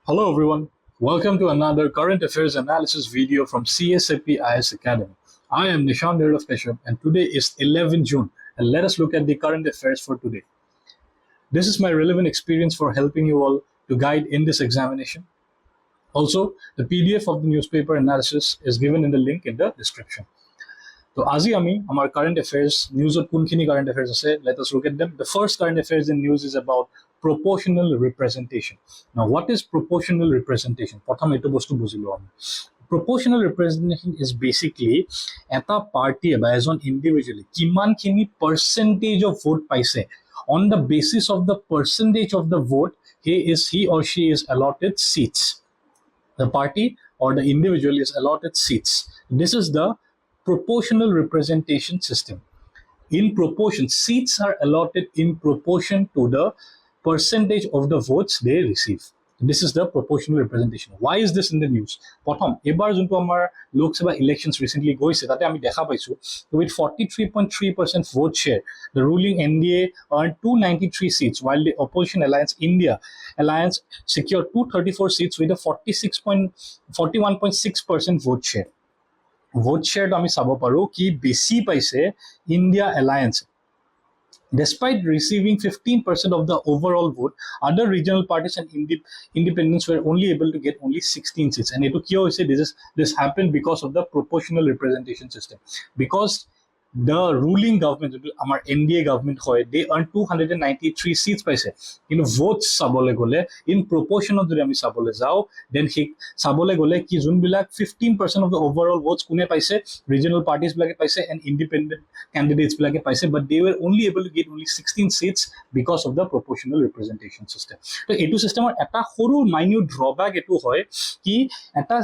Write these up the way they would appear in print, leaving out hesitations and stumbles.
Hello everyone, welcome to another current affairs analysis video from CSAP IS Academy. I am Nishan Nirav Kashyap and today is 11 June and let us look at the current affairs for today. This is my relevant experience for helping you all to guide in this examination. Also, the PDF of the newspaper analysis is given in the link in the description. So, আজি আমি our current affairs news of কোনখিনি current affairs আছে, let us look at them. The first current affairs in news is about proportional representation. Now, what is proportional representation? প্ৰথম এইটো বস্তু বুজিলো আমি। Proportional representation is basically এটা party বা এজন individually কিমানখিনি percentage of vote পাইছে, on the basis of the percentage of the vote he or she is allotted seats. The party or the individual is allotted seats. This is the proportional representation system. In proportion, seats are allotted in proportion to the percentage of the votes they receive. This is the proportional representation. Why is this in the news? Prothom ebar juntu amar Lok Sabha elections recently goise tate ami dekha paisu, with 43.3% vote share the ruling NDA earned 293 seats, while the opposition alliance India alliance secured 234 seats with a 41.6% vote share. Vote share to ami sabo paru ki besi paise India alliance. Despite receiving 15% of the overall vote, other regional parties and independents were only able to get only 16 seats. And this happened because of the proportional representation system. Because the ruling government, our NDA government, they earned 293 seats paise. In votes sabole gole, in proportion of the ami sabole jao, then sabole gole ki jun bilak 15% of the overall votes kune paise, regional parties bilake paise and independent candidates bilake paise, but they were only able to get only 16 seats because of the proportional representation system. So etu system eta horu minute drawback etu hoy ki eta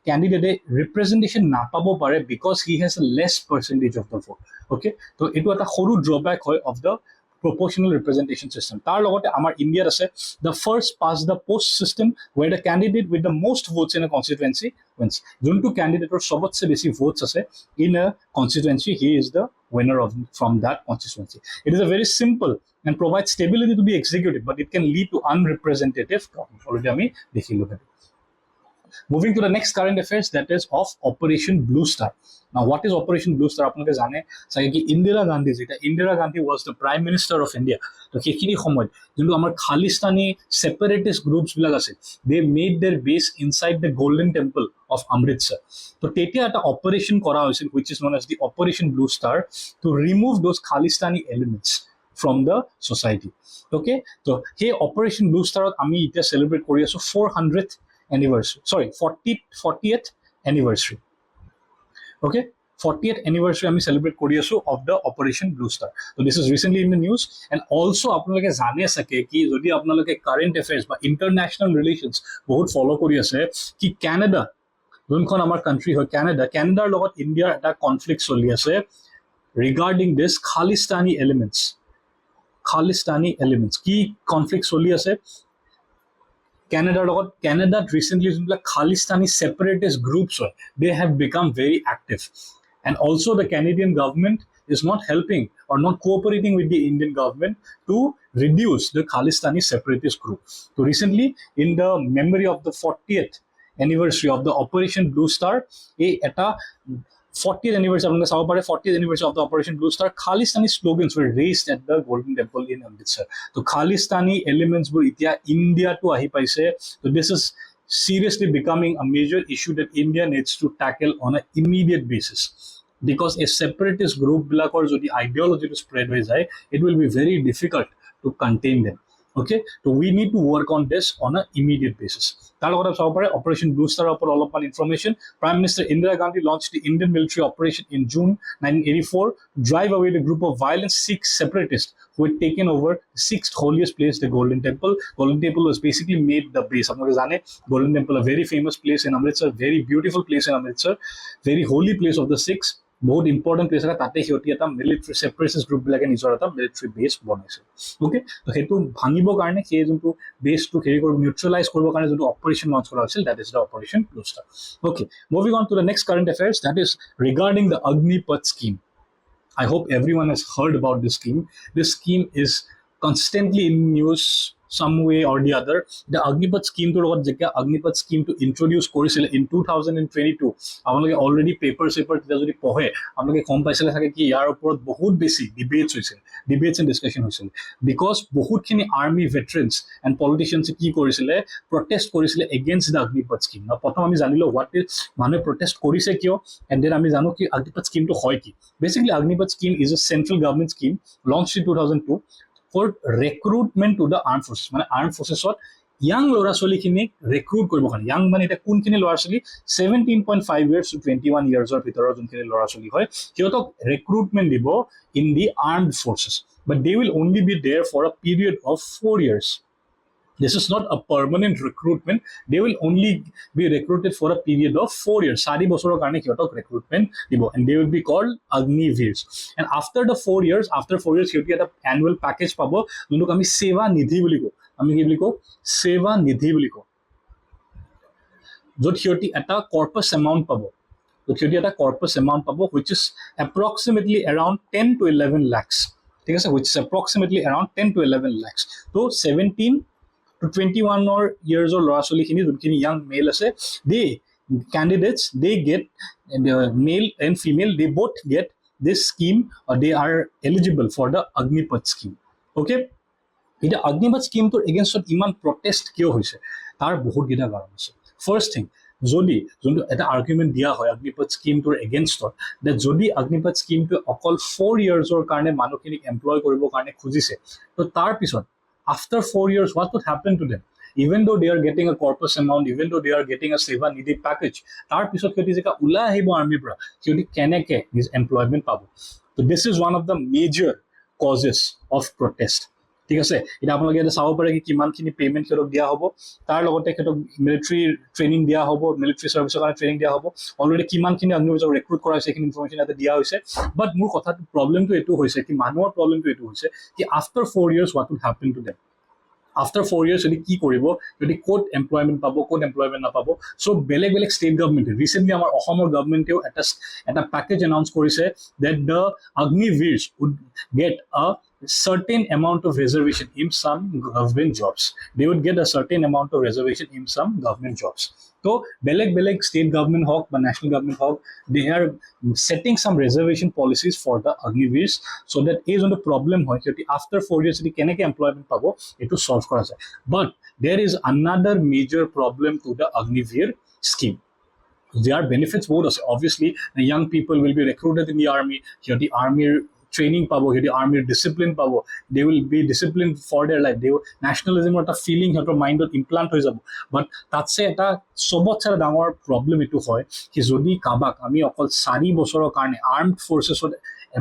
candidate representation na pabo pare because he has a less percentage of the vote. Okay, so etu eta horu drawback hoy of the proportional representation system. Tar logote amar India ase the first past the post system, where the candidate with the most votes in a constituency wins. Juntu candidate or sobotse besi votes ase in a constituency, he is the winner from that constituency. It is a very simple and provides stability to the executive, but it can lead to unrepresentative government. Already ami dekhilo. Moving to the next current affairs, that is of Operation Blue Star. Now, what is Operation Blue Star? Apnaloke jane sage ki Indira Gandhi was the Prime Minister of India. So kekhini samoy jonto amar Khalistani separatist groups bilak ase, they made their base inside the Golden Temple of Amritsar. So tetia eta operation kora hoisil, which is known as the Operation Blue Star, to remove those Khalistani elements from the society. Okay, so hey, Operation Blue Star ami ita celebrate kori aso 400th anniversary, sorry, 40th anniversary. Okay, 40th anniversary ami celebrate kori aso of the Operation Blue Star. So this is recently in the news. And also apnaloke jane sake ki jodi apnaloke current affairs ba international relations bahut follow kori ase ki Canada jonkhon amar country hoy Canada logot India eta conflict choli ase regarding this Khalistani elements ki conflict choli ase Canada recently Khalistani separatist groups, they have become very active. And also the Canadian government is not helping or not cooperating with the Indian government to reduce the Khalistani separatist group. So recently, in the memory of the 40th anniversary of the Operation Blue Star, 40th anniversary of the Operation Blue Star, Khalistani slogans were raised at the Golden Temple in Amritsar. So Khalistani elements were itia India to ahi paise. So this is seriously becoming a major issue that India needs to tackle on an immediate basis. Because a separatist group bilakor jodi ideology to spread hoy jay, it will be very difficult to contain them. Okay, so we need to work on this on an immediate basis. Operation Blue Star upor all information. Prime Minister Indira Gandhi launched the Indian military operation in June 1984, drive away the group of violent Sikh separatists who had taken over the sixth holiest place, the Golden Temple. Golden Temple was basically made the base. Golden Temple, a very famous place in Amritsar, very beautiful place in Amritsar, very holy place of the Sikhs. বহুত important place এটা, তাতে সিহঁতি এটা military ছেপাৰেটিষ্ট group বিলাকে নিজৰ এটা military বেছ বনাইছে। অ'কে, তো সেইটো ভাঙিবৰ কাৰণে সেই যোনটো বেছটো হেৰি কৰিব, নিউট্ৰেলাইজ কৰিবৰ কাৰণে যোনটো অপাৰেশ্যন লঞ্চ কৰা হৈছিল, that is the operation blue star. Okay, moving on to the next current affairs, that is regarding the Agnipath scheme. I hope everyone has heard about this scheme. This scheme is constantly in news some way or the other the Agnipath scheme to logot jeka Agnipath scheme to introduce korisile in 2022 আপোনালোকে already paper তেতিয়া যদি পঢ়ে আপোনালোকে গম পাইছিলে থাকে কি ইয়াৰ ওপৰত বহুত বেছি debates and discussion হৈছিল because বহুতখিনি army veterans and politicians কি কৰিছিলে protest কৰিছিলে against the Agnipath scheme না প্ৰথম আমি জানিলো what is মানুহে protest কৰিছে কিয় and then আমি জানো কি Agnipath scheme to হয় কি basically Agnipath scheme is a central government scheme launched in 2002 for recruitment to the armed forces মানে armed forces young lora choli khini recruit koribo kan young mane eta kun khini lora choli 17.5 years to 21 years or bhitor jun khini lora choli hoy hiotok recruitment dibo in the armed forces but they will only be there for a period of 4 years. This is not a permanent recruitment. They will only be recruited for a period of 4 years. Sari bosoro karne hiotok recruitment dibo and they will be called Agniveers. And after the 4 years, after 4 years, hioti eta annual package pabo junok ami seva nidhi boli ko. আমি কি বুলি কওঁ সেৱা নিধি বুলি কওঁ য'ত সিহঁতি এটা corpus amount পাব which is approximately around 10 to 11 lakhs ঠিক আছে which is approximately around 10 to 11 lakhs তো 17 to 21 or years old ল'ৰা ছোৱালীখিনি যোনখিনি young male আছে they candidates they get male and female they both get this scheme or they are eligible for the Agnipath scheme okay এটা Agnipath scheme to against iman protest কিয় হৈছে তাৰ বহুত গিটা কাৰণ আছে first thing যদি যোনটো এটা আৰ্গুমেন্ট দিয়া হয় Agnipath scheme to against that যদি Agnipath scheme to অকল 4 years or কাৰণে মানুহখিনিক এমপ্লয় কৰিব কাৰণে খুজিছে তো তাৰ পিছত after 4 years what would happen to them even though they are getting a corpus amount even though they are getting a seva nidhi package tar pisot keti jeka ula ahibo army pra keti keneke his employment pabo so this is one of the major causes of protest ঠিক আছে এটা আপোনালোকে এটা চাব পাৰে কি কিমানখিনি payment হেৰক দিয়া হ'ব তাৰ লগতে হেতক মিলিটাৰী ট্ৰেইনিং দিয়া হ'ব মিলিটাৰী সাৰ্ভিসৰ কাৰণে ট্ৰেইনিং দিয়া হ'ব অলৰেডি কিমানখিনি অগ্নিবিৰক ৰিক্ৰুট কৰা হৈছে এইখিনি ইনফৰমেশন এটা দিয়া হৈছে বাট মোৰ কথাটো প্ৰবলেমটো এটো হৈছে কি মানুহৰ প্ৰবলেমটো এটো হৈছে কি after 4 years what would happen to them after 4 years যদি কি কৰিব যদি কোড এমপ্লয়মেন্ট পাব কোড এমপ্লয়মেন্ট না পাব সো বেলেগ স্টেট গভর্নমেন্ট রিসেন্টলি আমাৰ অসমৰ গভর্নমেন্টেও এটা প্যাকেজ অ্যানাউন্স কৰিছে that the Agniveers would get a certain amount of reservation in some government jobs they would get a certain amount of reservation in some government jobs so beleg state government hawk but national government hawk they are setting some reservation policies for the Agniveers so that is on the problem hoy ki after 4 years যদি কেনেকে employment pabo etu solve kora jay but there is another major problem to the Agniveer scheme there are benefits both obviously the young people will be recruited in the army here the army training pabo here the army discipline pabo they will be disciplined for their life they nationalism or a feeling her mind implant hoy jabo but that's eta sobot sara dangor problem etu hoy ki jodi kabak ami okol 4 bosoror karone armed forces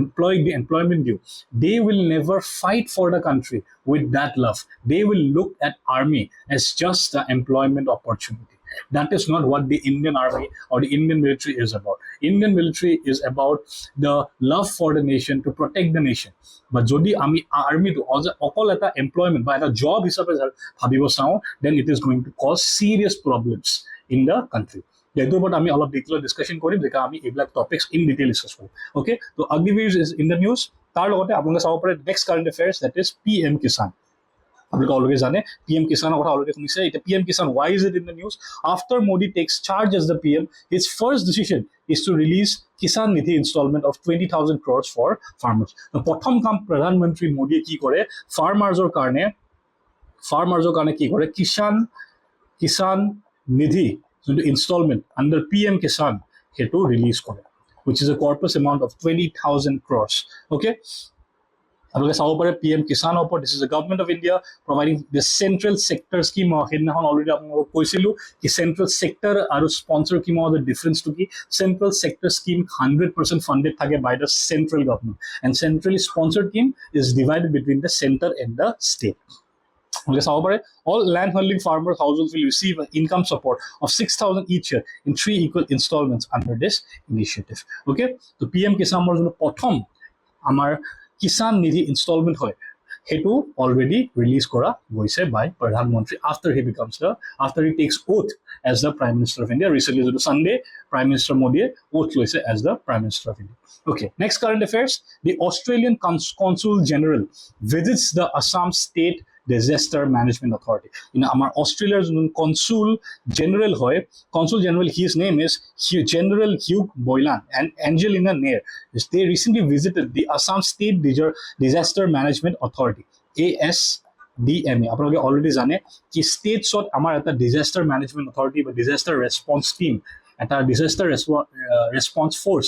employment due they will never fight for the country with that love they will look at army as just the employment opportunity that is not what the Indian army or the Indian military is about Indian military is about the love for the nation to protect the nation but jodi ami army to okol eta employment by the job hisabe bhabibo sao then it is going to cause serious problems in the country এটোৰ ওপৰত আমি অলপ detail discussion কৰিম যেকা আমি এইবিলাক topics in detail discuss কৰিম ওকে তো Agniveers is in the news তাৰ লগতে আপোনালোকে চাব পাৰে next current affairs that is PM Kisan আপোনালোকে অলৰেডি জানে PM Kisaনৰ কথা অলৰেডি শুনিছে এটা PM Kisan why is it in the news after Modi takes charge as the PM his first decision is to release Kisan Nidhi installment of 20,000 crores for farmers the প্ৰথম কাম প্ৰধানমন্ত্ৰী মোদীয়ে কি কৰে ফাৰ্মাৰ্ছৰ কাৰণে কি কৰে Kisan Nidhi the installment under PM Kisan hetu release kore which is a corpus amount of 20,000 crores okay আপোনালোকে চাব পাৰে PM Kisan opor this is the government of India providing the central sector scheme hednahon already আপোনালোকক কৈছিলো ki central sector aru sponsor scheme the difference to ki central sector scheme 100% funded thake by the central government and centrally sponsored scheme is divided between the center and the state all landholding farmers households will receive an income support of 6,000 each year in 3 equal installments under this initiative okay so PM Kisan or prothom amar Kisan Nidhi installment hoy hetu already release kora goise by Pradhan Mantri after he takes oath as the Prime Minister of India recently on Sunday Prime Minister Modi oath loise as the Prime Minister of India okay next current affairs the Australian Consul General visits the Assam State Disaster Management Authority. Our Australia's consul general hoy, consul general, his name is General Hugh Boylan and Angelina Nair. They recently visited the Assam State Disaster Management Authority, ASDMA. আপোনালোকে already জানে কি ষ্টেটছত আমাৰ এটা disaster management authority বা disaster response team, এটা disaster response force,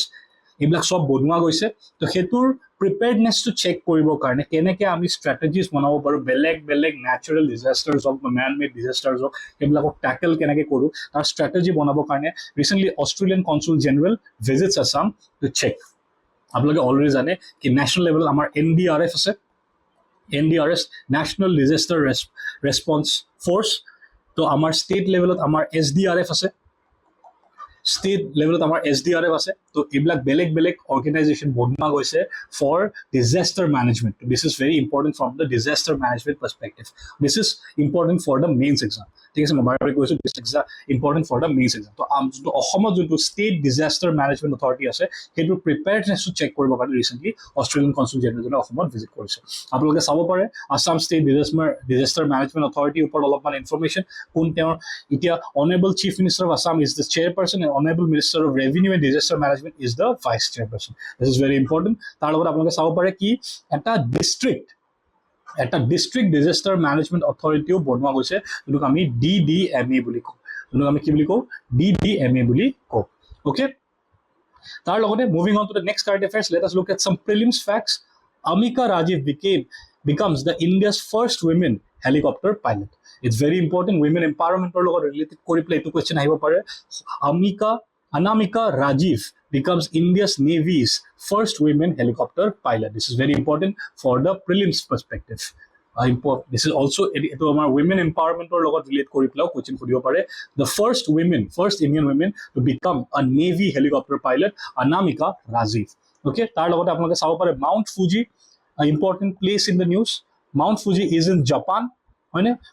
এইবিলাক চব বনোৱা গৈছে। তো সেইটোৰ প্ৰিপেয়াৰনেছটো চেক কৰিবৰ কাৰণে কেনেকৈ আমি ষ্ট্ৰেটেজিজ বনাব পাৰোঁ, বেলেগ বেলেগ নেচাৰেল ডিজাষ্টাৰ্ছ হওক বা মেন মেড ডিজাষ্টাৰ্ছ হওক, সেইবিলাকক টেকল কেনেকৈ কৰোঁ তাৰ ষ্ট্ৰেটেজি বনাবৰ কাৰণে recently Australian consul general visits Assam to check. আপোনালোকে অলৰেডি জানে কি নেশ্যনেল লেভেলত আমাৰ NDRF আছে, NDRF national disaster response force. তো আমাৰ ষ্টেট লেভেলত আমাৰ SDRF আছে, ষ্টেট লেভেলত আমাৰ SDRF আছে। তো এইবিলাক বেলেগ বেলেগ অৰ্গেনাইজেশ্যন বনোৱা গৈছে for disaster management. This is very important from the disaster management perspective. This is important for the mains exam. ঠিক আছে, মই বাৰে বাৰে কৈছোঁ this exam important for the mains exam. তো যোনটো অসমত যোনটো ষ্টেট ডিজাষ্টাৰ মেনেজমেণ্ট অথৰিটি আছে সেইটোৰ প্ৰিপেয়াৰনেছটো চেক কৰিবৰ কাৰণে ৰিচেণ্টলি অষ্ট্ৰেলিয়ান কনচুল জেনেৰেলে অসমত ভিজিট কৰিছে। আপোনালোকে চাব পাৰে আছাম ষ্টেট ডিজাষ্টাৰ মেনেজমেণ্ট অথৰিটিৰ ওপৰত অলপমান ইনফৰমেশ্যন, কোন তেওঁৰ এতিয়া honourable chief minister of Assam is the chairperson and honourable minister of revenue and disaster management is the vice chairperson. দিছ ইজ ভেৰি ইম্পৰ্টেণ্ট। তাৰ লগত আপোনালোকে চাব পাৰে কি এটা ডিষ্ট্ৰিক্ট ডিজাষ্টাৰ মেনেজমেণ্ট অথৰিটিও বনোৱা গৈছে, যোনটোক আমি DDMA বুলি কওঁ। যোনটোক আমি কি বুলি কওঁ? DDMA বুলি কওঁ। অ'কে, তাৰ লগতে moving on to the next current affairs, let us look at some prelims facts. Amika Rajiv becomes the India's first women helicopter pilot. It's very important. Women empowerment or related kori play to question ahibo pare. Anamika Rajiv becomes India's Navy's first women helicopter pilot. This is very important for the prelims perspective. This is also our women empowerment or relate kori play question koribo pare. The first Indian women to become a Navy helicopter pilot, Anamika Rajiv. Okay, tar logote apnaloke sabo pare Mount Fuji, an important place in the news. Mount Fuji is in Japan.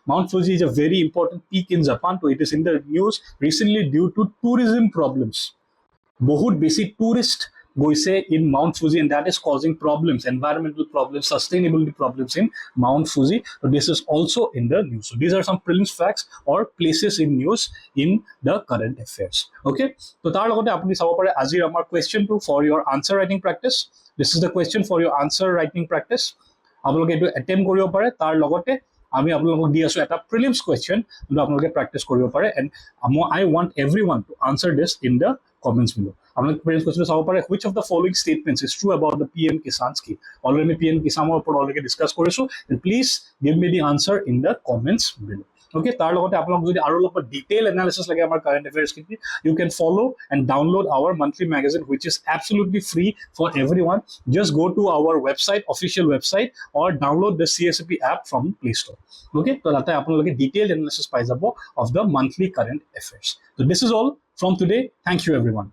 Mount Fuji is a very important peak in Japan, so it is in the news recently due to tourism problems. Bahut basic tourist goise in Mount Fuji, and that is causing problems, environmental problems, sustainability problems in Mount Fuji. So this is also in the news. So these are some prelims facts or places in news in the current affairs. Okay, so tar logote apni sabo pare azir amar question to for your answer writing practice. This is the question for your answer writing practice. আপোনালোকে এটো attempt কৰিব পাৰে। তাৰ লগতে আমি আপোনালোকক দি আছো এটা প্ৰিলিমছ কুৱেশ্যন যোনটো আপোনালোকে প্ৰেক্টিছ কৰিব পাৰে, and I want everyone to answer this in the comments below. আপোনালোকে প্ৰিলিমছ কুৱেশ্যনটো চাব পাৰে, which of the following statements is true about the PM Kisan scheme? Already আমি PM কিষানৰ ওপৰত অলৰেডি ডিছকাছ কৰিছো, and please give me the answer in the comments below. Okay, তাৰ লগতে আপোনালোক যদি আৰু অলপ ডিটেইল এনালিসিস লাগে আমাৰ কারেন্ট অ্যাফেয়ার্স খিনি, you can follow and download our monthly magazine which is absolutely free for everyone. Just go to our website, official website, or download the CSAP app from Play Store. Okay, তো তাতে আপোনালোকে detail analysis পাই যাব of the monthly current affairs. So this is all from today. Thank you everyone.